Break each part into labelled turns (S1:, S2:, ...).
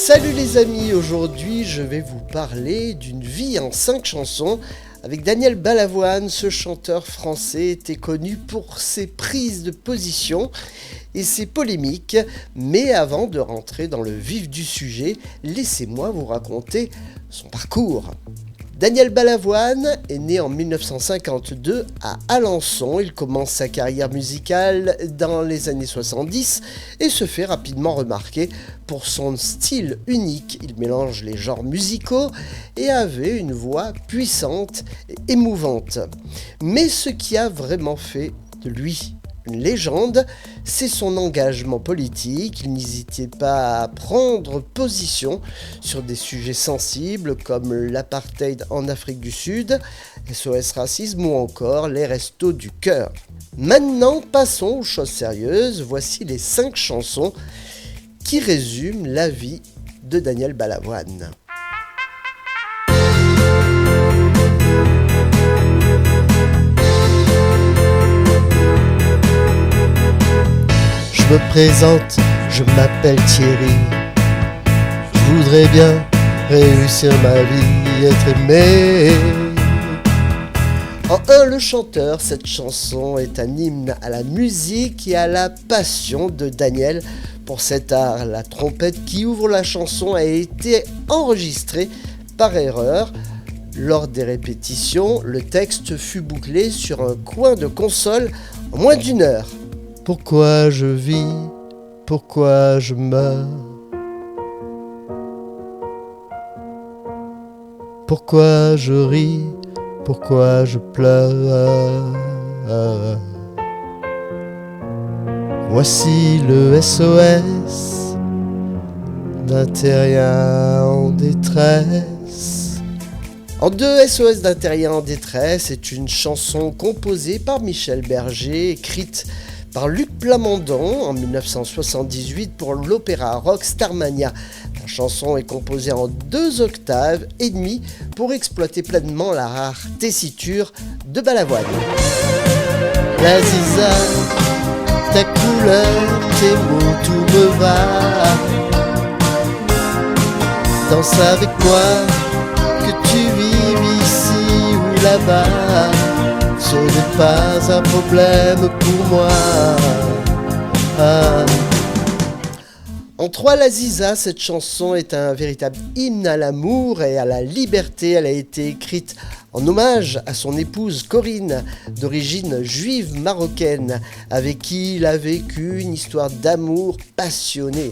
S1: Salut les amis, aujourd'hui je vais vous parler d'une vie en 5 chansons avec Daniel Balavoine. Ce chanteur français était connu pour ses prises de position et ses polémiques, mais avant de rentrer dans le vif du sujet, laissez-moi vous raconter son parcours. Daniel Balavoine est né en 1952 à Alençon. Il commence sa carrière musicale dans les années 70 et se fait rapidement remarquer pour son style unique. Il mélange les genres musicaux et avait une voix puissante et émouvante. Mais ce qui a vraiment fait de lui une légende, c'est son engagement politique. Il n'hésitait pas à prendre position sur des sujets sensibles comme l'apartheid en Afrique du Sud, SOS Racisme ou encore les Restos du Cœur. Maintenant, passons aux choses sérieuses. Voici les 5 chansons qui résument la vie de Daniel Balavoine. Je me présente, je m'appelle Thierry. Je voudrais bien réussir ma vie, être aimé. En 1, le chanteur, cette chanson est un hymne à la musique et à la passion de Daniel pour cet art. La trompette qui ouvre la chanson a été enregistrée par erreur. Lors des répétitions, le texte fut bouclé sur un coin de console en moins d'1 heure. Pourquoi je vis, pourquoi je meurs? Pourquoi je ris, pourquoi je pleure? Voici le SOS d'un terrien en détresse. En 2, SOS d'un terrien en détresse est une chanson composée par Michel Berger, écrite par Luc Plamondon en 1978 pour l'opéra rock Starmania. La chanson est composée en 2 octaves et demie pour exploiter pleinement la rare tessiture de Balavoine. La ziza, ta couleur, tes mots, tout me va. Danse avec moi, que tu vives ici ou là-bas. Ce n'est pas un problème pour moi. En 3, la Ziza, cette chanson est un véritable hymne à l'amour et à la liberté. Elle a été écrite en hommage à son épouse Corinne, d'origine juive marocaine, avec qui il a vécu une histoire d'amour passionnée.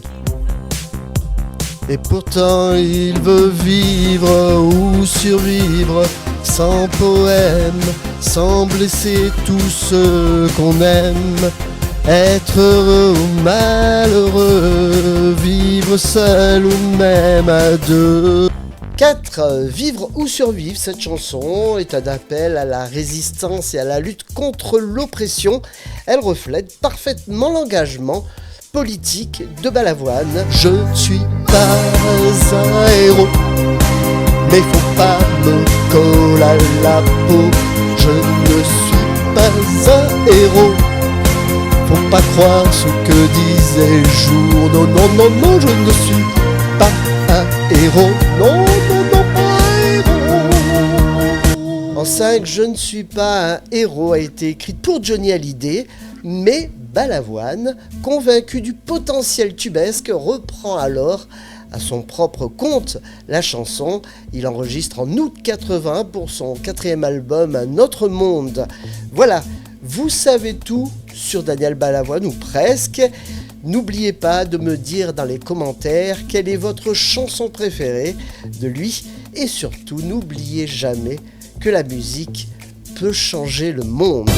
S1: Et pourtant il veut vivre ou survivre sans poème, sans blesser tous ceux qu'on aime. Être heureux ou malheureux, vivre seul ou même à 2. 4. Vivre ou survivre, cette chanson est un appel à la résistance et à la lutte contre l'oppression. Elle reflète parfaitement l'engagement politique de Balavoine. Je ne suis pas un héros, mais faut pas me coller à la peau. Je ne suis pas un héros, faut pas croire ce que disent les journaux. Non, non, non, je ne suis pas un héros. Non, non, non, pas un héros. En 5, Je ne suis pas un héros a été écrite pour Johnny Hallyday, mais Balavoine, convaincu du potentiel tubesque, reprend alors à son propre compte la chanson. Il enregistre en août 80 pour son 4e album Un autre monde. Voilà, vous savez tout sur Daniel Balavoine, ou presque. N'oubliez pas de me dire dans les commentaires quelle est votre chanson préférée de lui, et surtout n'oubliez jamais que la musique peut changer le monde.